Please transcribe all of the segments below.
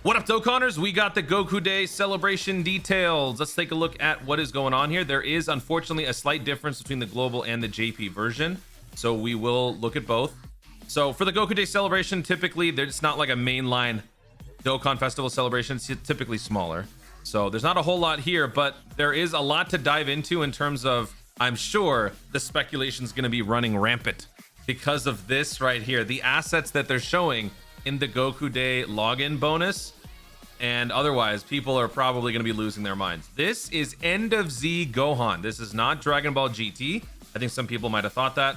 What up, Dokkaners? We got the Goku Day celebration details. Let's take a look at what is going on here. There is unfortunately a slight difference between the global and the JP version, so we will look at both. So for the Goku Day celebration, typically it's not like a mainline Dokkan Festival celebration. It's typically smaller, so there's not a whole lot here, but there is a lot to dive into in terms of, I'm sure the speculation is going to be running rampant because of this right here, the assets that they're showing in the Goku Day login bonus, and otherwise people are probably going to be losing their minds. This is End of Z Gohan. This is not Dragon Ball GT. I think some people might have thought that.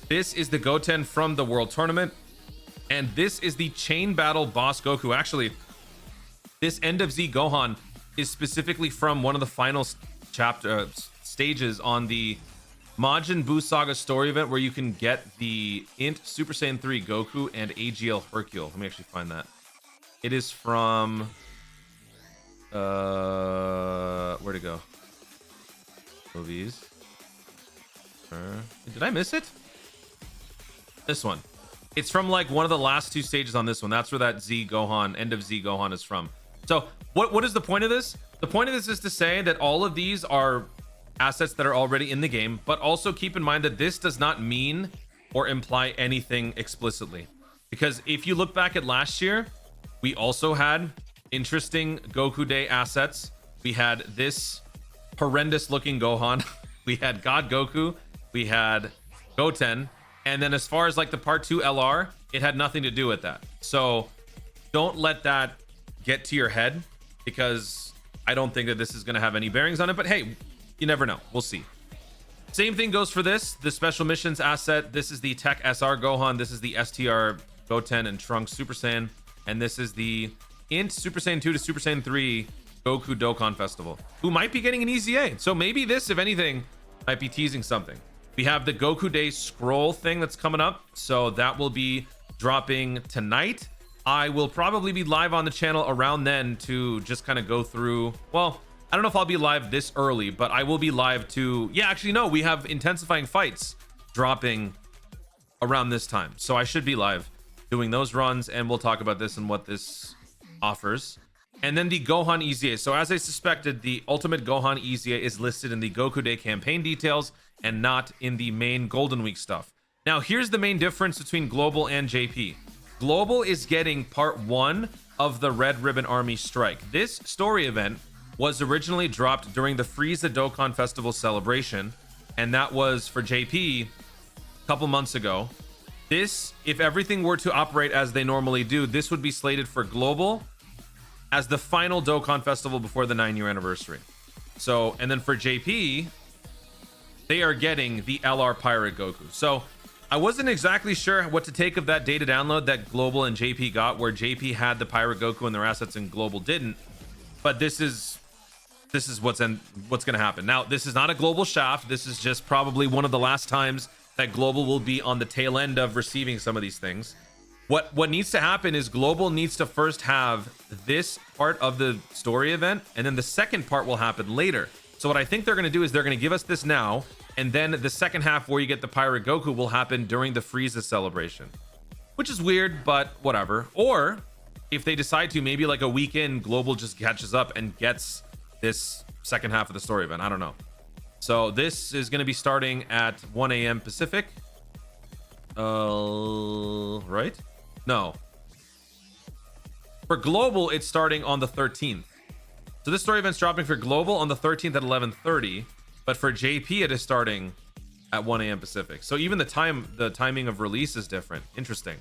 This is the Goten from the World Tournament, and this is the Chain Battle Boss Goku. Actually, this End of Z Gohan is specifically from one of the final stages on the Majin Buu Saga story event, where you can get the Int Super Saiyan 3 Goku and AGL Hercule. Let me actually find that. It is from where'd it go? Movies. Did I miss it? This one. It's from like one of the last two stages on this one. That's where that Z Gohan, End of Z Gohan, is from. So what is the point of this? The point of this is to say that all of these are assets that are already in the game, but also keep in mind that this does not mean or imply anything explicitly, because if you look back at last year, we also had interesting Goku Day assets. We had this horrendous looking Gohan, we had God Goku, we had Goten, and then as far as like the part 2 LR, it had nothing to do with that. So don't let that get to your head, because I don't think that this is going to have any bearings on it, but hey, you never know. We'll see. Same thing goes for this, the special missions asset. This is the Tech SR Gohan. This is the STR Goten and Trunks Super Saiyan. And this is the Int Super Saiyan 2 to Super Saiyan 3 Goku Dokkan Festival, who might be getting an EZA. So maybe this, if anything, might be teasing something. We have the Goku Day scroll thing that's coming up. So that will be dropping tonight. I will probably be live on the channel around then to just kind of go through, well, I don't know if I'll be live this early, but I will be live to, yeah, actually, no, we have intensifying fights dropping around this time. So I should be live doing those runs, and we'll talk about this and what this offers. And then the Gohan EZA. So as I suspected, the Ultimate Gohan EZA is listed in the Goku Day campaign details and not in the main Golden Week stuff. Now, here's the main difference between Global and JP. Global is getting part 1 of the Red Ribbon Army Strike. This story event was originally dropped during the Frieza Dokkan Festival celebration, and that was for JP a couple months ago. This, if everything were to operate as they normally do, this would be slated for Global as the final Dokkan Festival before the 9-year anniversary. So, and then for JP, they are getting the LR Pirate Goku. So I wasn't exactly sure what to take of that data download that Global and JP got, where JP had the Pirate Goku and their assets and Global didn't. But this is what's going to happen. Now, this is not a Global shaft. This is just probably one of the last times that Global will be on the tail end of receiving some of these things. What needs to happen is Global needs to first have this part of the story event, and then the second part will happen later. So what I think they're going to do is they're going to give us this now, and then the second half where you get the Pirate Goku will happen during the Frieza celebration, which is weird, but whatever. Or if they decide to, maybe like a week in, Global just catches up and gets this second half of the story event. I don't know. So this is going to be starting at 1 a.m. Pacific. Right? No. For Global, it's starting on the 13th. So this story event's dropping for Global on the 13th at 11:30, but for JP it is starting at 1 a.m. Pacific. So even the timing of release is different. Interesting.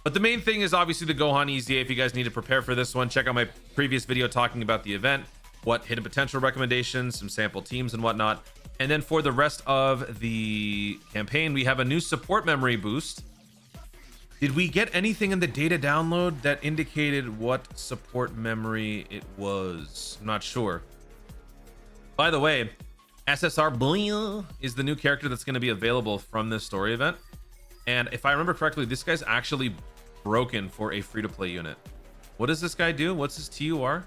But the main thing is obviously the Gohan EZA. If you guys need to prepare for this one, check out my previous video talking about the event, what hidden potential recommendations, some sample teams and whatnot. And then for the rest of the campaign, we have a new support memory boost. Did we get anything in the data download that indicated what support memory it was? I'm not sure. By the way, SSR Boy is the new character that's going to be available from this story event. And if I remember correctly, this guy's actually broken for a free-to-play unit. What does this guy do? What's his TUR?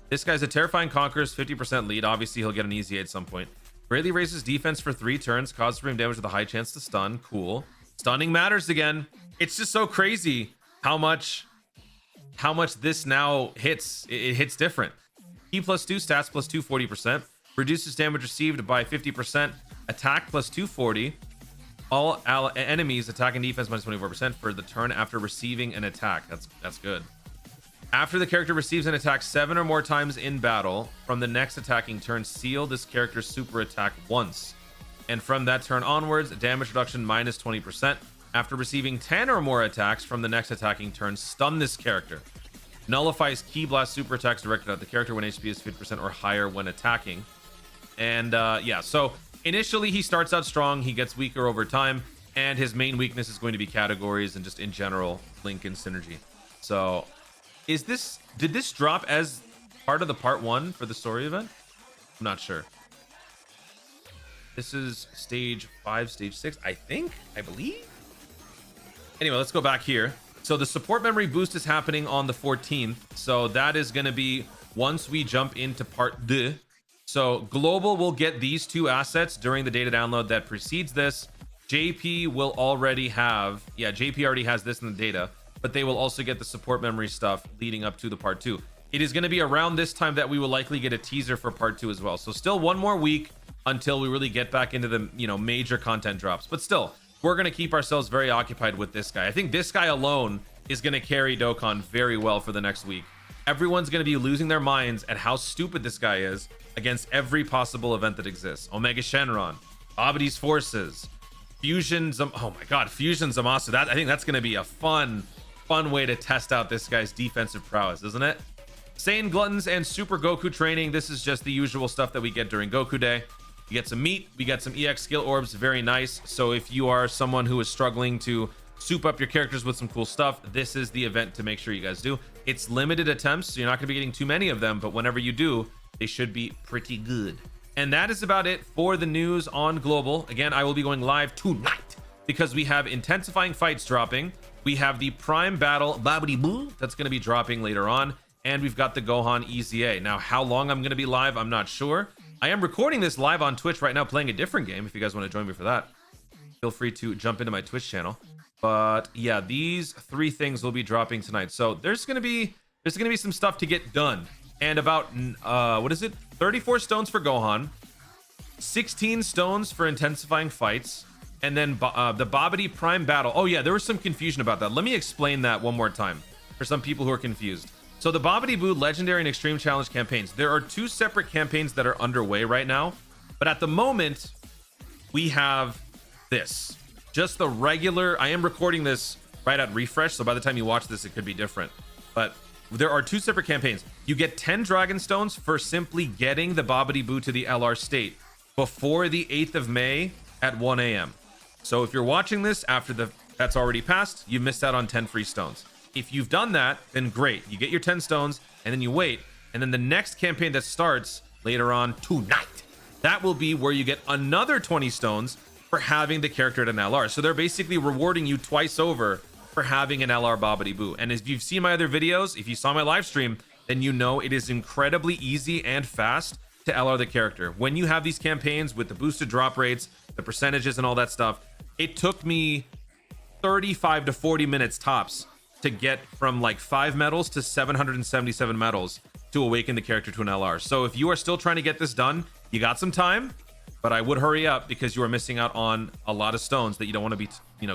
This guy's a terrifying conquerors, 50% lead. Obviously, he'll get an EZA at some point. Greatly raises defense for 3 turns, causes frame damage with a high chance to stun. Cool. Stunning matters again. It's just so crazy how much how much this now hits. It hits different. Key +2, stats +2, 40%. Reduces damage received by 50%. Attack +240. All enemies attack and defense -24% for the turn after receiving an attack. That's good. After the character receives an attack 7 or more times in battle, from the next attacking turn, seal this character's super attack once. And from that turn onwards, damage reduction -20%. After receiving 10 or more attacks from the next attacking turn, stun this character. Nullifies Ki Blast super attacks directed at the character when HP is 50% or higher when attacking. And yeah, so initially he starts out strong, he gets weaker over time, and his main weakness is going to be categories and just in general Link and synergy. So did this drop as part of the part 1 for the story event? I'm not sure. This is stage 5, stage 6, I believe. Anyway, let's go back here. So the support memory boost is happening on the 14th. So that is going to be once we jump into part 2. So global will get these 2 assets during the data download that precedes this. JP will already have, yeah, JP already has this in the data, but they will also get the support memory stuff leading up to the part 2. It is going to be around this time that we will likely get a teaser for part 2 as well. So still 1 more week until we really get back into the, you know, major content drops. But still, we're going to keep ourselves very occupied with this guy. I think this guy alone is going to carry Dokkan very well for the next week. Everyone's going to be losing their minds at how stupid this guy is against every possible event that exists. Omega Shenron, Abidi's Forces, Fusion oh my god, Fusion Zamasu. I think that's going to be a fun way to test out this guy's defensive prowess, isn't it? Saiyan Gluttons and Super Goku training. This is just the usual stuff that we get during Goku Day. We get some meat, we get some EX skill orbs, very nice. So if you are someone who is struggling to soup up your characters with some cool stuff, this is the event to make sure you guys do. It's limited attempts, so you're not going to be getting too many of them, but whenever you do, they should be pretty good. And that is about it for the news on Global. Again, I will be going live tonight because we have intensifying fights dropping. We have the Prime Battle Babidi Boo that's going to be dropping later on, and we've got the Gohan EZA. Now, how long I'm going to be live, I'm not sure. I am recording this live on Twitch right now, playing a different game. If you guys want to join me for that, feel free to jump into my Twitch channel. But yeah, these 3 things will be dropping tonight. So there's gonna be some stuff to get done. And about what is it? 34 stones for Gohan, 16 stones for intensifying fights, and then the Babidi Prime Battle. Oh yeah, there was some confusion about that. Let me explain that one more time for some people who are confused. So the Babidi Boo Legendary and Extreme Challenge campaigns, there are 2 separate campaigns that are underway right now. But at the moment, we have this. Just the regular, I am recording this right at refresh, so by the time you watch this, it could be different. But there are 2 separate campaigns. You get 10 Dragon Stones for simply getting the Babidi Boo to the LR state before the 8th of May at 1 a.m. So if you're watching this after that's already passed, you missed out on 10 free stones. If you've done that, then great. You get your 10 stones, and then you wait. And then the next campaign that starts later on tonight, that will be where you get another 20 stones for having the character at an LR. So they're basically rewarding you twice over for having an LR Babidi Boo. And if you've seen my other videos, if you saw my live stream, then you know it is incredibly easy and fast to LR the character. When you have these campaigns with the boosted drop rates, the percentages and all that stuff, it took me 35 to 40 minutes tops to get from like 5 medals to 777 medals to awaken the character to an LR. So if you are still trying to get this done, you got some time, but I would hurry up because you are missing out on a lot of stones that you don't want to be,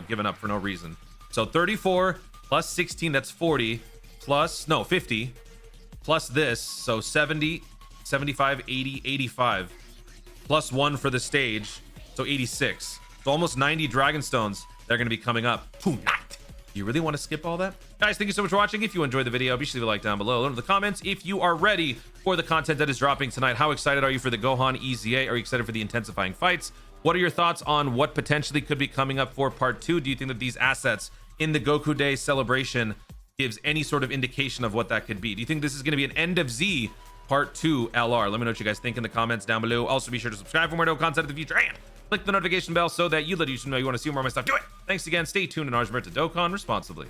giving up for no reason. So 34 plus 16, that's 40 plus, no, 50 plus this. So 70, 75, 80, 85 plus 1 for the stage. So 86. So almost 90 Dragon Stones that are going to be coming up tonight. Do you really want to skip all that? Guys, thank you so much for watching. If you enjoyed the video, be sure to leave a like down below. Let me know in the comments if you are ready for the content that is dropping tonight. How excited are you for the Gohan EZA? Are you excited for the intensifying fights? What are your thoughts on what potentially could be coming up for part 2? Do you think that these assets in the Goku Day celebration gives any sort of indication of what that could be? Do you think this is going to be an end of Z part 2 LR? Let me know what you guys think in the comments down below. Also, be sure to subscribe for more content in the future and click the notification bell so that you let YouTube know you want to see more of my stuff. Do it. Thanks again. Stay tuned and Arjmer to Dokkan responsibly.